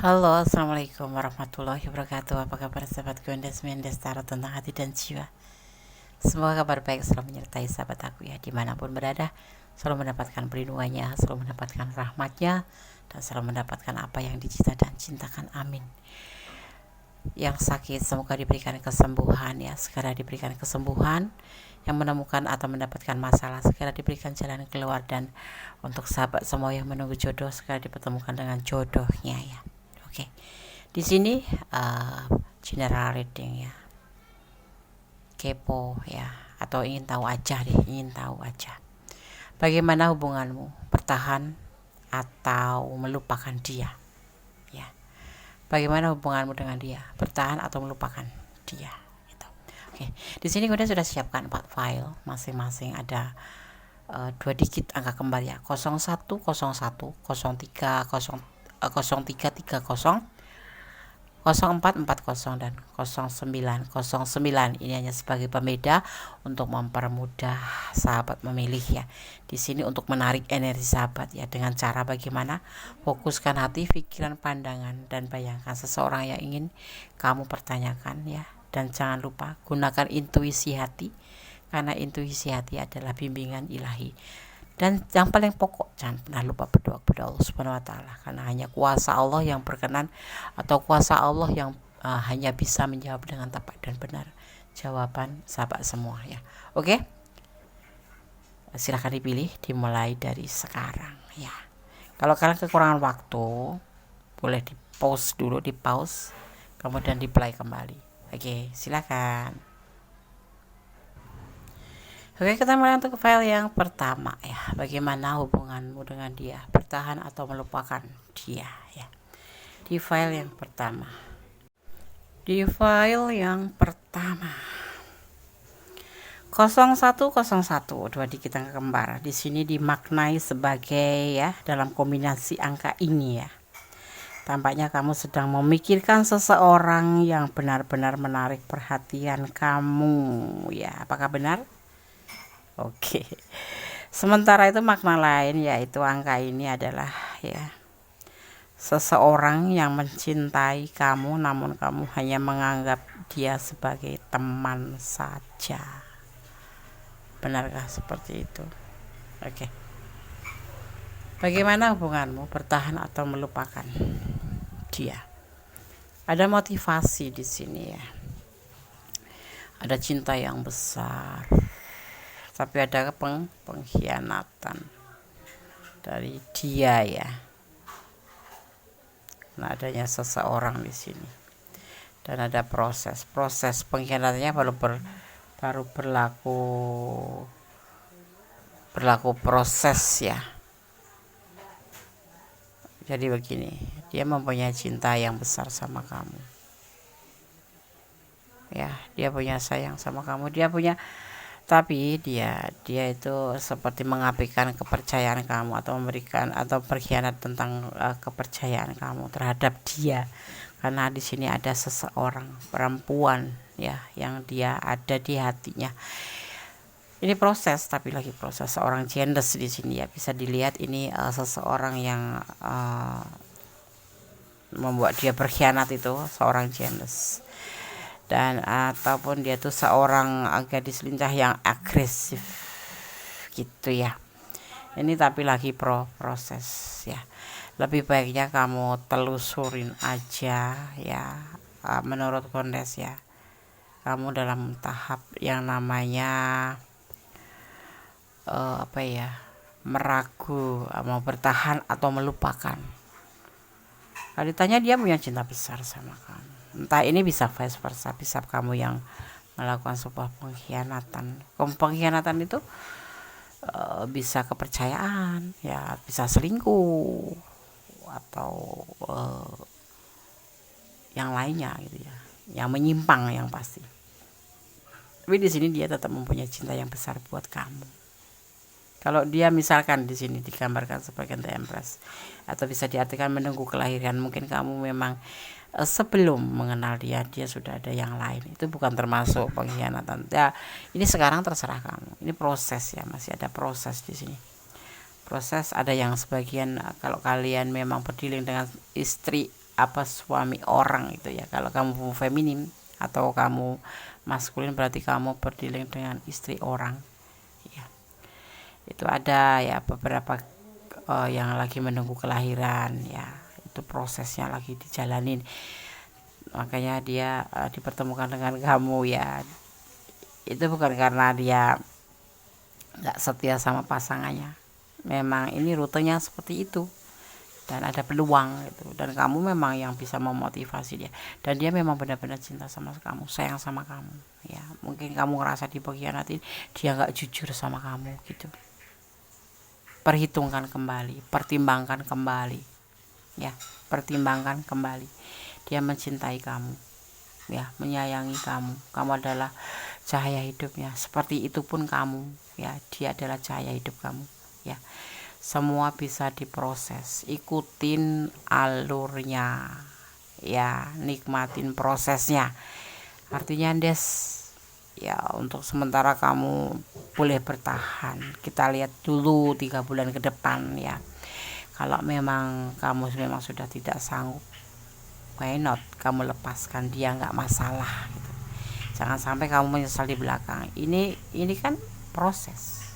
Halo, assalamualaikum warahmatullahi wabarakatuh. Apa kabar sahabat Gondes Mendes Tarot tentang hati dan jiwa? Semoga kabar baik selalu menyertai sahabat aku ya, dimanapun berada, selalu mendapatkan perlindungannya, selalu mendapatkan rahmatnya, dan selalu mendapatkan apa yang dicita dan cintakan. Amin. Yang sakit semoga diberikan kesembuhan ya, segera diberikan kesembuhan. Yang menemukan atau mendapatkan masalah segera diberikan jalan keluar, dan untuk sahabat semua yang menunggu jodoh segera dipertemukan dengan jodohnya ya. Oke, di sini general reading ya, kepo ya, atau ingin tahu aja deh, ingin tahu aja. Bagaimana hubunganmu, bertahan atau melupakan dia? Ya, bagaimana hubunganmu dengan dia, bertahan atau melupakan dia? Gitu. Oke, di sini gue sudah siapkan 4 file, masing-masing ada 2 digit angka kembar ya, 0101, 03, 0330, 0440 dan 0909. Ini hanya sebagai pembeda untuk mempermudah sahabat memilih ya. Di sini untuk menarik energi sahabat ya, dengan cara bagaimana? Fokuskan hati, pikiran, pandangan, dan bayangkan seseorang yang ingin kamu pertanyakan ya. Dan jangan lupa gunakan intuisi hati, karena intuisi hati adalah bimbingan ilahi. Dan yang paling pokok, jangan pernah lupa berdoa kepada Allah Subhanahu wa taala, karena hanya kuasa Allah yang berkenan, atau kuasa Allah yang hanya bisa menjawab dengan tepat dan benar jawaban sahabat semua ya. Oke, silahkan dipilih, dimulai dari sekarang ya. Kalau kalian kekurangan waktu, boleh di pause dulu, kemudian di play kembali. Oke, silakan. Oke, kita mulai untuk file yang pertama ya. Bagaimana hubunganmu dengan dia, bertahan atau melupakan dia ya. Di file yang pertama. Di file yang pertama. 0101, 2 digit angka kembar. Di sini dimaknai sebagai ya, dalam kombinasi angka ini ya. Tampaknya kamu sedang memikirkan seseorang yang benar-benar menarik perhatian kamu ya. Apakah benar? Oke. Sementara itu makna lain yaitu angka ini adalah ya, seseorang yang mencintai kamu namun kamu hanya menganggap dia sebagai teman saja. Benarkah seperti itu? Oke. Bagaimana hubunganmu, bertahan atau melupakan dia? Ada motivasi di sini ya. Ada cinta yang besar, tapi ada pengkhianatan dari dia ya. Nah, adanya seseorang di sini, dan ada proses pengkhianatannya baru berlaku proses ya. Jadi begini, dia mempunyai cinta yang besar sama kamu ya, dia punya sayang sama kamu, tapi dia itu seperti mengapikan kepercayaan kamu, atau memberikan atau berkhianat tentang kepercayaan kamu terhadap dia, karena di sini ada seseorang perempuan ya yang dia ada di hatinya. Ini proses, tapi lagi proses. Seorang Gendes di sini ya, bisa dilihat ini seseorang yang membuat dia berkhianat, itu seorang Gendes. Dan ataupun dia tuh seorang gadis lincah yang agresif gitu ya. Ini tapi lagi proses ya. Lebih baiknya kamu telusurin aja ya, menurut Gondes ya. Kamu dalam tahap yang namanya meragu, mau bertahan atau melupakan. Kalau ditanya, dia punya cinta besar sama kamu. Entah ini bisa vice versa, bisa kamu yang melakukan sebuah pengkhianatan. Pengkhianatan itu bisa kepercayaan ya, bisa selingkuh atau yang lainnya gitu ya, yang menyimpang yang pasti. Tapi di sini dia tetap mempunyai cinta yang besar buat kamu. Kalau dia misalkan di sini digambarkan sebagai The Empress, atau bisa diartikan menunggu kelahiran, mungkin kamu memang sebelum mengenal dia sudah ada yang lain. Itu bukan termasuk pengkhianatan. Ya, ini sekarang terserah kamu. Ini proses ya, masih ada proses di sini. Proses ada yang sebagian, kalau kalian memang berdealing dengan istri suami orang itu ya. Kalau kamu feminim atau kamu maskulin berarti kamu berdealing dengan istri orang ya. Itu ada ya beberapa yang lagi menunggu kelahiran ya, itu prosesnya lagi dijalanin, makanya dia dipertemukan dengan kamu ya. Itu bukan karena dia nggak setia sama pasangannya, memang ini rutenya seperti itu dan ada peluang gitu, dan kamu memang yang bisa memotivasi dia, dan dia memang benar-benar cinta sama kamu, sayang sama kamu ya. Mungkin kamu ngerasa dipengkhianatin, dia nggak jujur sama kamu gitu. Perhitungkan kembali, pertimbangkan kembali ya, pertimbangkan kembali. Dia mencintai kamu ya, menyayangi kamu, kamu adalah cahaya hidupnya. Seperti itu pun kamu ya, dia adalah cahaya hidup kamu ya. Semua bisa diproses, ikutin alurnya ya, nikmatin prosesnya. Artinya Des ya, untuk sementara kamu boleh bertahan, kita lihat dulu 3 bulan ke depan ya. Kalau memang kamu memang sudah tidak sanggup, why not kamu lepaskan dia, nggak masalah gitu. Jangan sampai kamu menyesal di belakang. Ini kan proses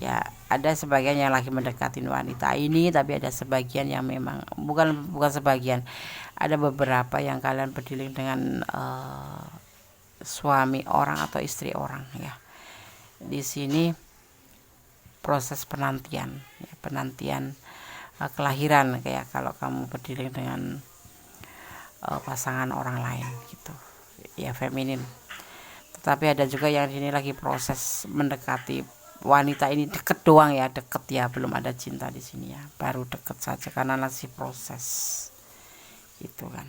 ya. Ada sebagian yang lagi mendekatin wanita ini, tapi ada sebagian yang memang bukan sebagian, ada beberapa yang kalian berdealing dengan suami orang atau istri orang ya. Di sini proses penantian ya, penantian kelahiran, kayak kalau kamu berdealing dengan pasangan orang lain gitu ya, feminin. Tetapi ada juga yang ini lagi proses mendekati wanita ini, deket doang ya, deket ya, belum ada cinta di sini ya, baru deket saja karena masih proses gitu kan.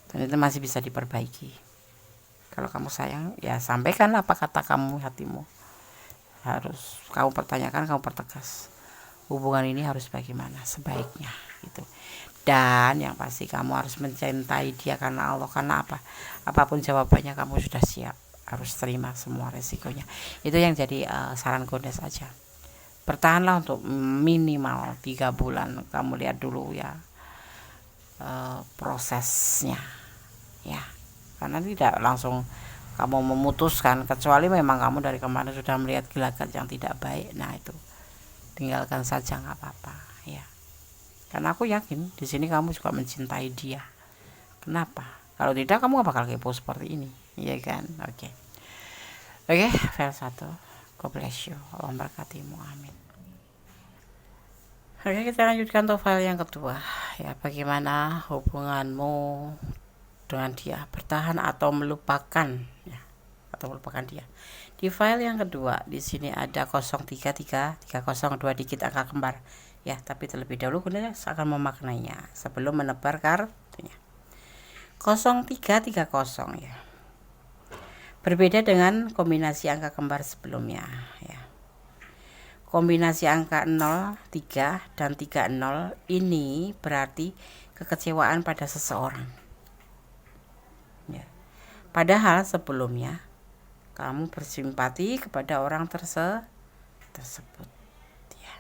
Dan itu masih bisa diperbaiki. Kalau kamu sayang ya, sampaikan apa kata kamu, hatimu harus kamu pertanyakan, kamu pertegas hubungan ini harus bagaimana sebaiknya gitu. Dan yang pasti kamu harus mencintai dia karena Allah. Karena apa? Apapun jawabannya kamu sudah siap, harus terima semua resikonya. Itu yang jadi saran Gondes aja. Bertahanlah untuk minimal 3 bulan. Kamu lihat dulu ya prosesnya ya, karena tidak langsung kamu memutuskan, kecuali memang kamu dari kemarin sudah melihat gelagat yang tidak baik. Nah itu tinggalkan saja, nggak apa-apa ya. Karena aku yakin di sini kamu juga mencintai dia. Kenapa? Kalau tidak kamu gak bakal kepo seperti ini, iya kan? Oke, file 1. God bless you. Allah memberkatimu. Amin. Oke, kita lanjutkan untuk file yang kedua ya. Bagaimana hubunganmu dengan dia, bertahan atau melupakan ya, atau melupakan dia. Di file yang kedua di sini ada 033 302 digit angka kembar ya, tapi terlebih dahulu kita akan memaknainya sebelum menebar kartunya. 0330 ya, berbeda dengan kombinasi angka kembar sebelumnya ya. Kombinasi angka 0, 3 dan 30 ini berarti kekecewaan pada seseorang ya. Padahal sebelumnya kamu bersimpati kepada orang tersebut ya.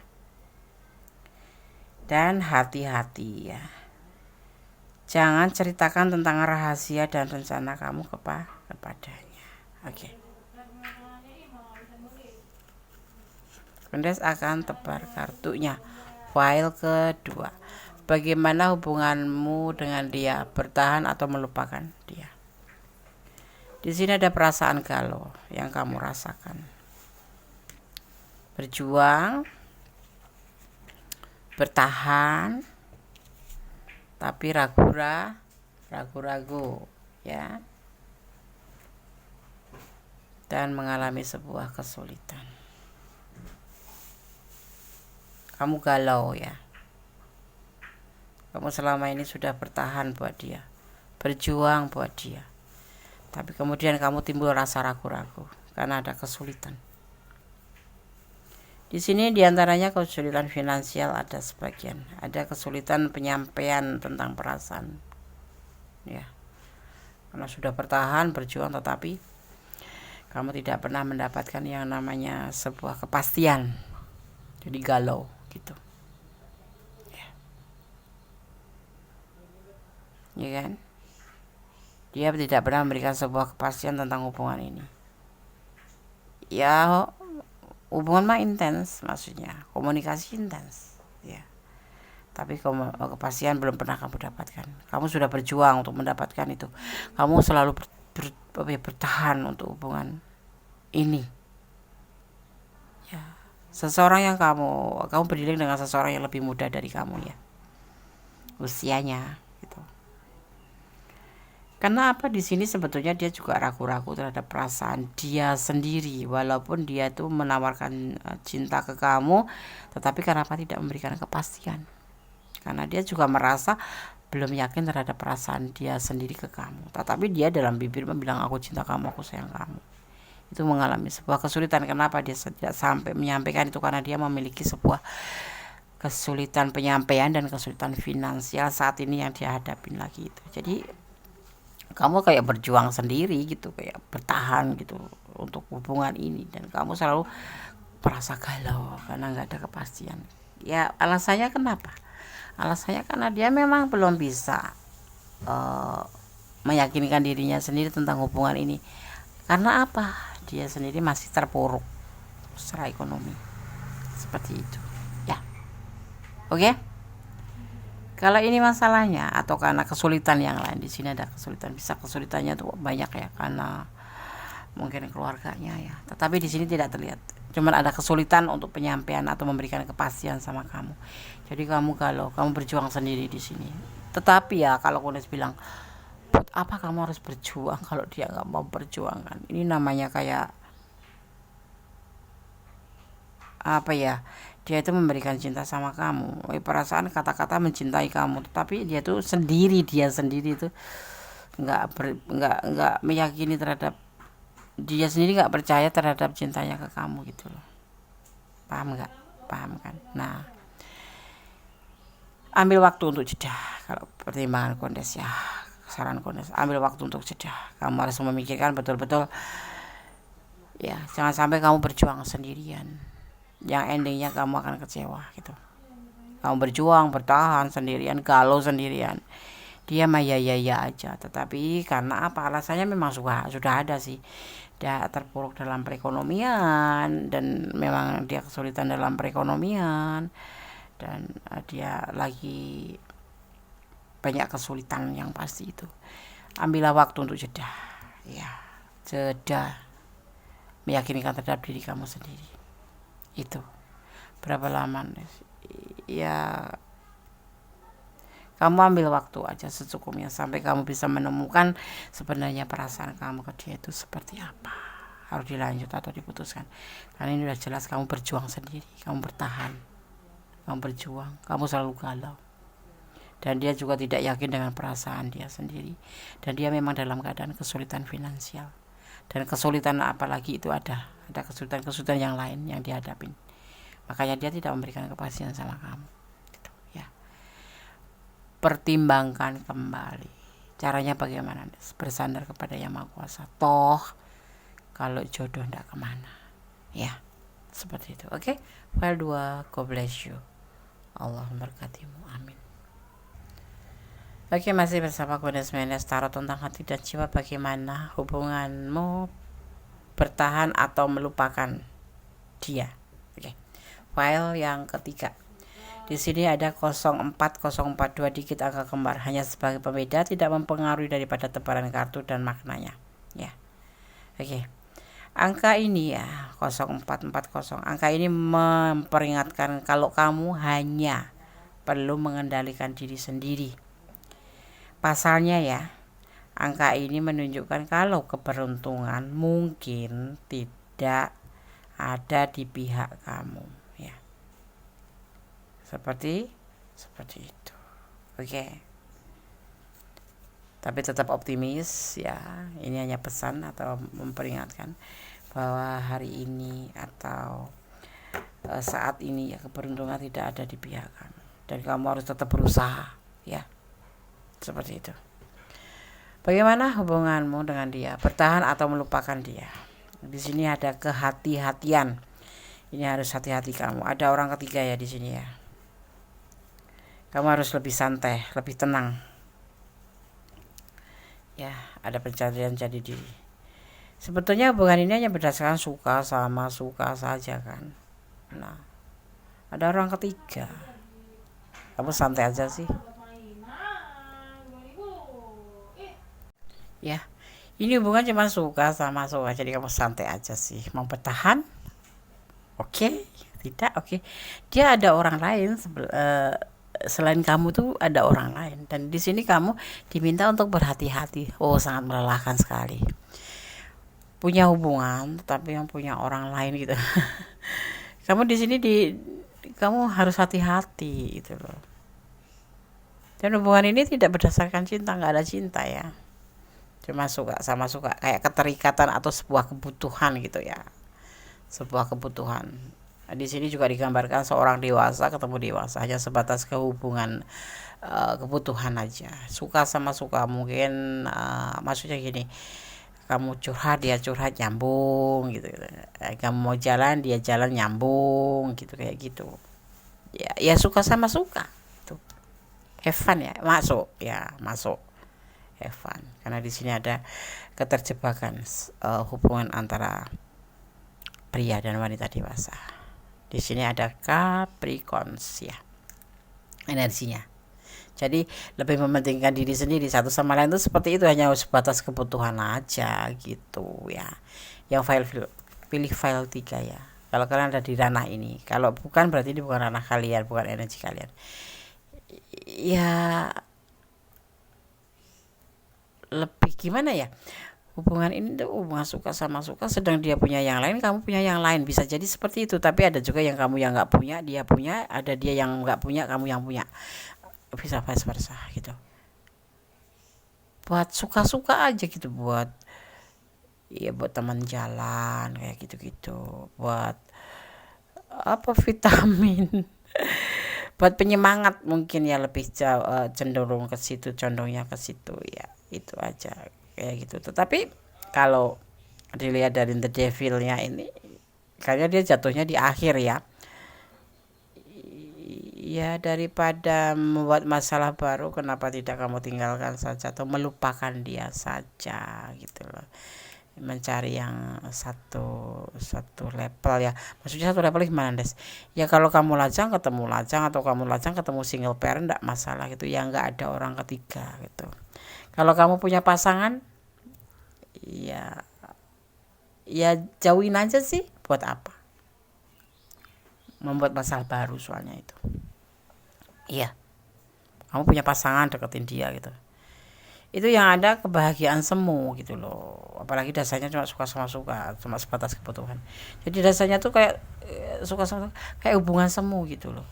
Dan hati-hati ya, jangan ceritakan tentang rahasia dan rencana kamu kepadanya. Oke. Gondes akan tebar kartunya. File kedua. Bagaimana hubunganmu dengan dia, bertahan atau melupakan dia. Di sini ada perasaan galau yang kamu rasakan. Berjuang, bertahan, tapi ragu-ragu ya, dan mengalami sebuah kesulitan. Kamu galau ya. Kamu selama ini sudah bertahan buat dia, berjuang buat dia, tapi kemudian kamu timbul rasa ragu-ragu karena ada kesulitan. Di sini diantaranya kesulitan finansial, ada sebagian, ada kesulitan penyampaian tentang perasaan ya, karena sudah bertahan berjuang tetapi kamu tidak pernah mendapatkan yang namanya sebuah kepastian, jadi galau gitu ya. ya kan? Dia tidak pernah memberikan sebuah kepastian tentang hubungan ini. Ya, hubungan mah intens, maksudnya komunikasi intens, ya. Tapi kepastian belum pernah kamu dapatkan. Kamu sudah berjuang untuk mendapatkan itu. Kamu selalu bertahan untuk hubungan ini. Ya, seseorang yang kamu berdiri dengan seseorang yang lebih muda dari kamu, ya, usianya gitu. Karena apa, di sini sebetulnya dia juga ragu-ragu terhadap perasaan dia sendiri, walaupun dia tuh menawarkan cinta ke kamu, tetapi kenapa tidak memberikan kepastian? Karena dia juga merasa belum yakin terhadap perasaan dia sendiri ke kamu. Tetapi dia dalam bibir bilang aku cinta kamu, aku sayang kamu. Itu mengalami sebuah kesulitan. Kenapa dia tidak sampai menyampaikan itu? Karena dia memiliki sebuah kesulitan penyampaian dan kesulitan finansial saat ini yang dia hadapin lagi itu. Jadi kamu kayak berjuang sendiri gitu, kayak bertahan gitu untuk hubungan ini, dan kamu selalu merasa galau karena nggak ada kepastian. Ya, alasannya kenapa? Alasannya karena dia memang belum bisa meyakinkan dirinya sendiri tentang hubungan ini. Karena apa? Dia sendiri masih terpuruk secara ekonomi, seperti itu, ya. Oke? Kalau ini masalahnya atau karena kesulitan yang lain, di sini ada kesulitan, bisa kesulitannya tuh banyak ya, karena mungkin keluarganya ya. Tetapi di sini tidak terlihat. Cuman ada kesulitan untuk penyampaian atau memberikan kepastian sama kamu. Jadi kalau kamu berjuang sendiri di sini. Tetapi ya kalau Kunis bilang, buat apa kamu harus berjuang kalau dia nggak mau berjuangkan? Ini namanya kayak apa ya? Dia itu memberikan cinta sama kamu, perasaan kata-kata mencintai kamu, tetapi dia sendiri itu nggak meyakini terhadap dia sendiri, nggak percaya terhadap cintanya ke kamu gitu loh. Paham nggak? Paham kan? Nah, ambil waktu untuk jeda. Kalau pertimbangan Kondes ya, saran Kondes, ambil waktu untuk jeda. Kamu harus memikirkan betul-betul ya, jangan sampai kamu berjuang sendirian, yang endingnya kamu akan kecewa gitu. Kamu berjuang, bertahan sendirian, galau sendirian, dia mah ya aja. Tetapi karena apa, alasannya memang sudah ada sih, dia terpuruk dalam perekonomian, dan memang dia kesulitan dalam perekonomian, dan dia lagi banyak kesulitan yang pasti itu. Ambillah waktu untuk jeda, ya, jeda, meyakinkan terhadap diri kamu sendiri. Itu berapa lama ya, kamu ambil waktu aja secukupnya sampai kamu bisa menemukan sebenarnya perasaan kamu ke dia itu seperti apa, harus dilanjut atau diputuskan. Karena ini udah jelas kamu berjuang sendiri, kamu bertahan, kamu berjuang, kamu selalu galau, dan dia juga tidak yakin dengan perasaan dia sendiri, dan dia memang dalam keadaan kesulitan finansial, dan kesulitan apalagi itu ada kesulitan yang lain yang dihadapin. Makanya dia tidak memberikan kepastian sama kamu gitu, ya. Pertimbangkan kembali caranya bagaimana, bersandar kepada Yang Maha Kuasa. Toh kalau jodoh tidak kemana, ya, seperti itu. Oke, file 2, God bless you, Allah memberkatimu, amin. Oke, masih bersama Kunis Menes, tarot tentang hati dan jiwa. Bagaimana hubunganmu bertahan atau melupakan dia? Oke. File yang ketiga. Di sini ada 04042 dikit angka kembar, hanya sebagai pembeda, tidak mempengaruhi daripada tebaran kartu dan maknanya, ya. Oke. Angka ini ya, 0440. Angka ini memperingatkan kalau kamu hanya perlu mengendalikan diri sendiri. Pasalnya ya, angka ini menunjukkan kalau keberuntungan mungkin tidak ada di pihak kamu, ya. Seperti itu. Oke. Tapi tetap optimis ya. Ini hanya pesan atau memperingatkan bahwa hari ini atau saat ini ya, keberuntungan tidak ada di pihak kamu, dan kamu harus tetap berusaha, ya. Seperti itu. Bagaimana hubunganmu dengan dia? Bertahan atau melupakan dia? Di sini ada kehati-hatian. Ini harus hati-hati kamu. Ada orang ketiga ya di sini ya. Kamu harus lebih santai, lebih tenang. Ya, ada pencarian jadi diri. Sebetulnya hubungan ini hanya berdasarkan suka sama suka saja kan. Nah, ada orang ketiga. Kamu santai aja sih. Ya, ini hubungan cuma suka sama suka, jadi kamu santai aja sih. Mau bertahan? Oke, tidak oke. Dia ada orang lain selain kamu tuh ada orang lain, dan di sini kamu diminta untuk berhati-hati. Oh, sangat melelahkan sekali. Punya hubungan tapi yang punya orang lain gitu. Kamu di sini kamu harus hati-hati gitu loh. Dan hubungan ini tidak berdasarkan cinta, nggak ada cinta ya. Cuma suka sama suka, kayak keterikatan atau sebuah kebutuhan gitu ya. Sebuah kebutuhan. Nah, di sini juga digambarkan seorang dewasa ketemu dewasa, hanya sebatas kehubungan kebutuhan aja. Suka sama suka mungkin maksudnya gini, kamu curhat dia curhat nyambung gitu, gitu. Kamu mau jalan dia jalan nyambung gitu, kayak gitu ya suka sama suka tuh. Have fun ya, masuk have fun, karena di sini ada keterjebakan hubungan antara pria dan wanita dewasa. Di sini ada Capricorns ya energinya. Jadi lebih mementingkan diri sendiri satu sama lain itu seperti itu, hanya sebatas kebutuhan aja gitu ya. Yang pilih file 3 ya. Kalau kalian ada di ranah ini, kalau bukan berarti ini bukan ranah kalian, bukan energi kalian. Ya lebih gimana ya? Hubungan ini tuh hubungan suka sama suka, sedang dia punya yang lain, kamu punya yang lain, bisa jadi seperti itu. Tapi ada juga yang kamu yang nggak punya dia punya, ada dia yang nggak punya kamu yang punya, bisa vice versa gitu. Buat suka-suka aja gitu, buat teman jalan kayak gitu-gitu, buat apa vitamin buat penyemangat mungkin ya, lebih cenderung ke situ, condongnya ke situ ya, itu aja kayak gitu. Tetapi kalau dilihat dari The Devil-nya ini, kayaknya dia jatuhnya di akhir ya. Ya daripada membuat masalah baru, kenapa tidak kamu tinggalkan saja atau melupakan dia saja gitu loh. Mencari yang satu level ya. Maksudnya satu level gimana Des? Ya kalau kamu lajang ketemu lajang, atau kamu lajang ketemu single parent, enggak masalah gitu ya, enggak ada orang ketiga gitu. Kalau kamu punya pasangan ya jauhin aja sih, buat apa membuat masalah baru, soalnya itu. Iya, kamu punya pasangan, deketin dia gitu, itu yang ada kebahagiaan semu gitu loh. Apalagi dasarnya cuma suka sama suka, cuma sebatas kebutuhan. Jadi dasarnya tuh kayak suka sama suka, kayak hubungan semu gitu loh.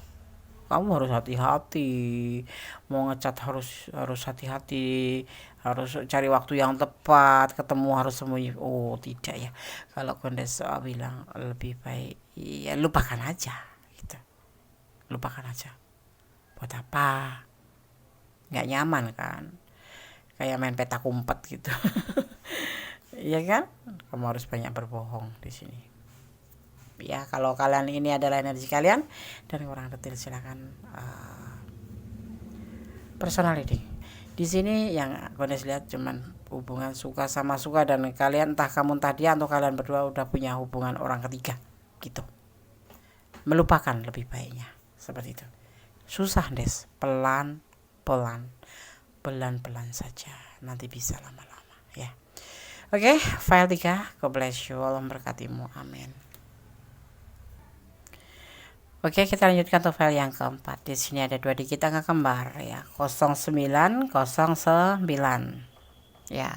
Kamu harus hati-hati, mau ngecat harus hati-hati, harus cari waktu yang tepat, ketemu harus sembunyi. Oh tidak ya, kalau Kondes bilang lebih baik ya lupakan aja gitu, lupakan aja. Buat apa, nggak nyaman kan, kayak main petak umpet gitu. Iya kan, kamu harus banyak berbohong di sini ya. Kalau kalian ini adalah energi kalian dan kurang detail, silakan personal reading. Di sini yang aku lihat cuman hubungan suka sama suka, dan kalian entah kamu entah dia atau kalian berdua udah punya hubungan orang ketiga gitu. Melupakan lebih baiknya seperti itu. Susah Des, pelan-pelan saja, nanti bisa lama-lama ya. Oke, file 3, God bless you, Allah memberkatimu, amin. Oke, kita lanjutkan ke file yang keempat. Di sini ada 2 digit angka kembar ya, 0909 ya.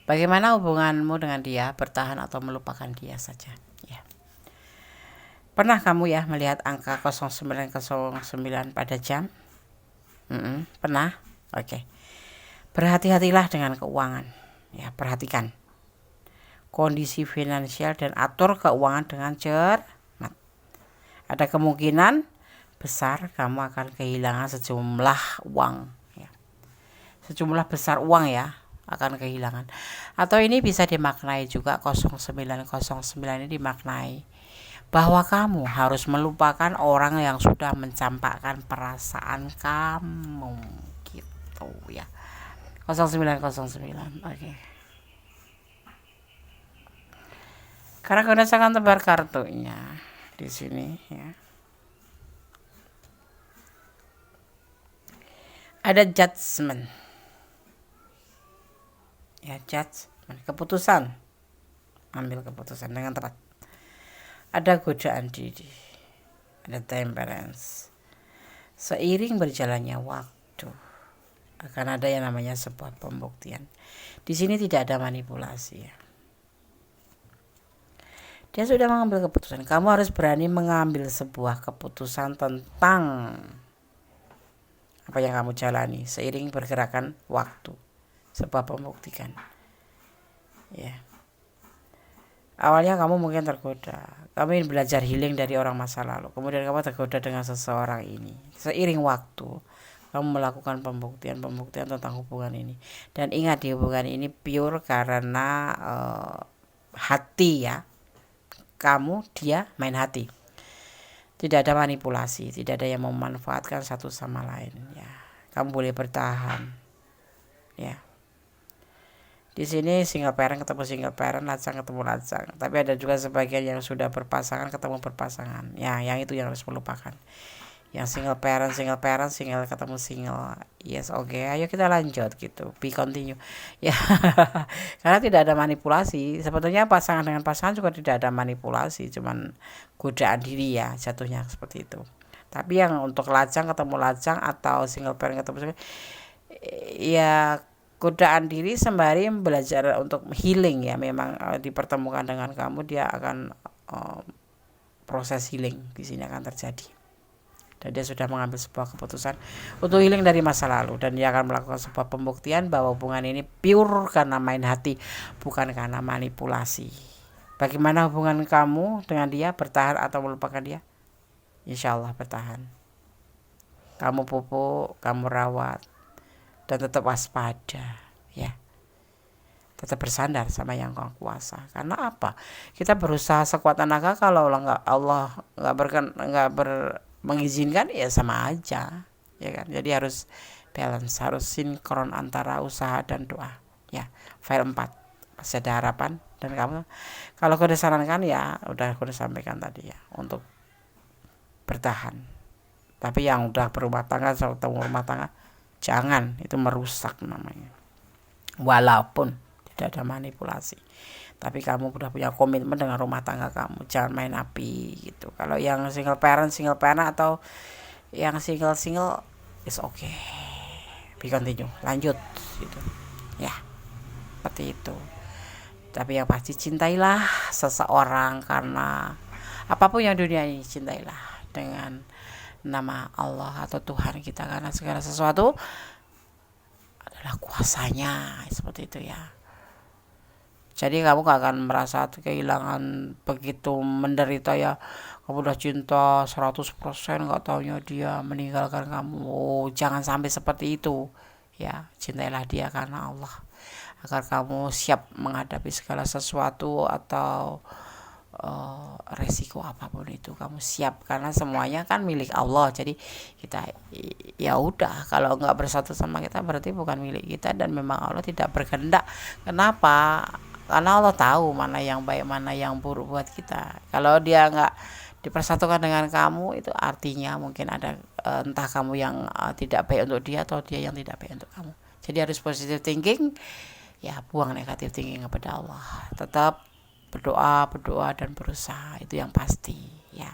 Bagaimana hubunganmu dengan dia, bertahan atau melupakan dia saja ya. Pernah kamu ya melihat angka 0909 pada jam? Pernah? Oke. Berhati-hatilah dengan keuangan ya, perhatikan kondisi finansial dan atur keuangan dengan cermat. Ada kemungkinan besar kamu akan kehilangan sejumlah uang ya. Sejumlah besar uang ya akan kehilangan. Atau ini bisa dimaknai juga 0909 ini dimaknai bahwa kamu harus melupakan orang yang sudah mencampakkan perasaan kamu gitu ya. 0909. Oke. Karena Gondes akan tebar kartunya di sini ya. Ada judgment. Ya, judgment, keputusan. Ambil keputusan dengan tepat. Ada godaan diri. Ada temperance. Seiring berjalannya waktu akan ada yang namanya sebuah pembuktian. Di sini tidak ada manipulasi ya. Dia sudah mengambil keputusan. Kamu harus berani mengambil sebuah keputusan tentang apa yang kamu jalani seiring bergerakan waktu. Sebuah pembuktian. Ya. Awalnya kamu mungkin tergoda. Kamu ingin belajar healing dari orang masa lalu. Kemudian kamu tergoda dengan seseorang ini. Seiring waktu, kamu melakukan pembuktian tentang hubungan ini. Dan ingat, di hubungan ini pure karena hati ya. Kamu, dia main hati. Tidak ada manipulasi, tidak ada yang memanfaatkan satu sama lain ya. Kamu boleh bertahan. Ya. Di sini single parent ketemu single parent, lajang ketemu lajang. Tapi ada juga sebagian yang sudah berpasangan ketemu berpasangan. Ya, yang itu yang harus melupakan. Yang single parent, single ketemu single. Yes, oke. Ayo kita lanjut gitu. Be continue. Ya. Karena tidak ada manipulasi. Sebetulnya pasangan dengan pasangan juga tidak ada manipulasi, cuman godaan diri ya, jatuhnya seperti itu. Tapi yang untuk lajang ketemu lajang atau single parent ketemu single, ya godaan diri sembari belajar untuk healing ya. Memang dipertemukan dengan kamu, dia akan proses healing di sini akan terjadi. Dan dia sudah mengambil sebuah keputusan untuk healing dari masa lalu, dan dia akan melakukan sebuah pembuktian bahwa hubungan ini pure karena main hati, bukan karena manipulasi. Bagaimana hubungan kamu dengan dia? Bertahan atau melupakan dia? Insya Allah bertahan. Kamu pupuk, kamu rawat, dan tetap waspada ya. Tetap bersandar sama yang Maha Kuasa. Karena apa? Kita berusaha sekuat tenaga, kalau Allah nggak mengizinkan ya sama aja ya kan. Jadi harus balance, harus sinkron antara usaha dan doa ya. File 4 masih ada harapan. Dan kamu kalau kau disarankan ya udah aku sampaikan tadi ya, untuk bertahan. Tapi yang udah berumah tangga, ketemu rumah tangga, jangan, itu merusak namanya. Walaupun tidak ada manipulasi, tapi kamu udah punya komitmen dengan rumah tangga kamu, jangan main api gitu. Kalau yang single parent atau yang single is okay, be continue, lanjut gitu ya, seperti itu. Tapi yang pasti cintailah seseorang karena apapun yang dunia ini, cintailah dengan nama Allah atau Tuhan kita, karena segala sesuatu adalah kuasanya, seperti itu ya. Jadi kamu gak akan merasa kehilangan begitu menderita ya. Kamu udah cinta 100%, gak taunya dia meninggalkan kamu. Oh, jangan sampai seperti itu ya. Cintailah dia karena Allah, agar kamu siap menghadapi segala sesuatu atau resiko apapun itu kamu siap, karena semuanya kan milik Allah. Jadi kita ya udah, kalau nggak bersatu sama kita berarti bukan milik kita, dan memang Allah tidak berkehendak. Kenapa? Karena Allah tahu mana yang baik, mana yang buruk buat kita. Kalau dia nggak dipersatukan dengan kamu, itu artinya mungkin ada entah kamu yang tidak baik untuk dia, atau dia yang tidak baik untuk kamu. Jadi harus positive thinking ya, buang negatif thinking kepada Allah. Tetap berdoa dan berusaha, itu yang pasti ya.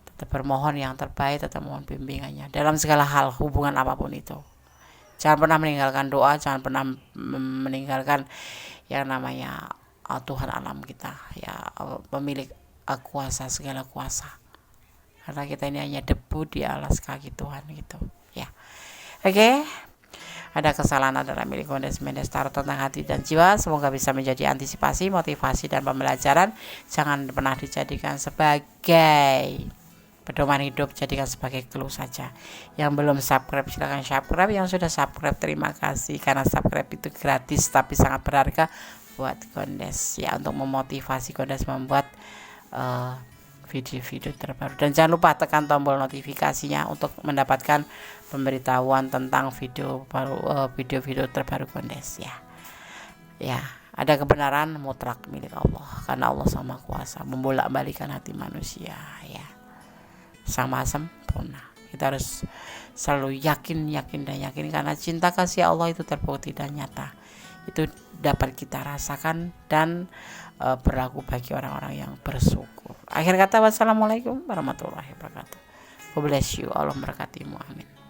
Tetap bermohon yang terbaik, tetap mohon bimbingannya dalam segala hal, hubungan apapun itu. Jangan pernah meninggalkan doa, jangan pernah meninggalkan yang namanya Tuhan alam kita ya, pemilik kuasa, segala kuasa. Karena kita ini hanya debu di alas kaki Tuhan gitu ya. Oke. Ada kesalahan adalah milik Gondes Tarot tentang hati dan jiwa. Semoga bisa menjadi antisipasi, motivasi, dan pembelajaran. Jangan pernah dijadikan sebagai pedoman hidup, jadikan sebagai clue saja. Yang belum subscribe silakan subscribe. Yang sudah subscribe terima kasih, karena subscribe itu gratis tapi sangat berharga buat Gondes ya, untuk memotivasi Gondes membuat video-video terbaru. Dan jangan lupa tekan tombol notifikasinya untuk mendapatkan pemberitahuan tentang video baru, video-video terbaru Kondes ya. Ya, ada kebenaran mutlak milik Allah karena Allah sama kuasa membolak-balikan hati manusia ya. Sama sempurna. Kita harus selalu yakin dan yakin karena cinta kasih Allah itu terbukti dan nyata. Itu dapat kita rasakan dan berlaku bagi orang-orang yang bersyukur. Akhir kata, wassalamualaikum warahmatullahi wabarakatuh. God bless you. Allah memberkatimu. Amin.